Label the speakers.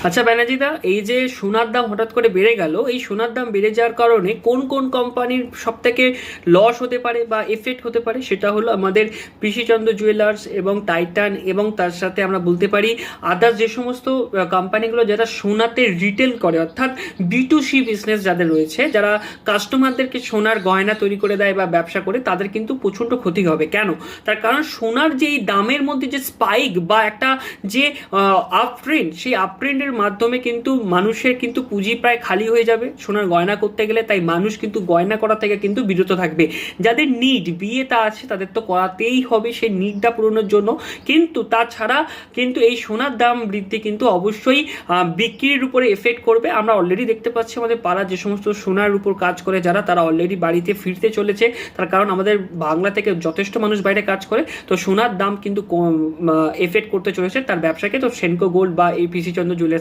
Speaker 1: আচ্ছা ব্যানার্জিদা, এই যে সোনার দাম হঠাৎ করে বেড়ে গেল, এই সোনার দাম বেড়ে যাওয়ার কারণে কোন কোন কোম্পানির সব থেকে লস হতে পারে বা এফেক্ট হতে পারে, সেটা হলো আমাদের পিসিচন্দ্র জুয়েলার্স এবং টাইটান, এবং তার সাথে আমরা বলতে পারি আদার্স যে সমস্ত কোম্পানিগুলো যারা সোনাতে রিটেল করে, অর্থাৎ B2C বিজনেস যাদের রয়েছে, যারা কাস্টমারদেরকে সোনার গয়না তৈরি করে দেয় বা ব্যবসা করে, তাদের কিন্তু প্রচণ্ড ক্ষতি হবে। কেন? তার কারণ সোনার যে এই দামের মধ্যে যে স্পাইক বা একটা যে আপ ট্রেন্ড, সেই আপ ট্রেন্ডের মাধ্যমে কিন্তু মানুষের কিন্তু পুঁজি প্রায় খালি হয়ে যাবে সোনার গয়না করতে গেলে। তাই মানুষ কিন্তু গয়না করা থেকে কিন্তু বিরত থাকবে। যাদের নিড বিয়েটা আছে তাদের তো করাতেই হবে সেই নিডটা পূরণের জন্য, কিন্তু তাছাড়া কিন্তু এই সোনার দাম বৃদ্ধি কিন্তু অবশ্যই বিক্রির উপরে এফেক্ট করবে। আমরা অলরেডি দেখতে পাচ্ছি আমাদের পাড়া যে সমস্ত সোনার উপর কাজ করে যারা, তারা অলরেডি বাড়িতে ফিরতে চলেছে। তার কারণ আমাদের বাংলা থেকে যথেষ্ট মানুষ বাইরে কাজ করে, তো সোনার দাম কিন্তু এফেক্ট করতে চলেছে তার ব্যবসাকে। তো সেনকো গোল্ড বা এই পিসি চন্দ্র জুয়েলার্স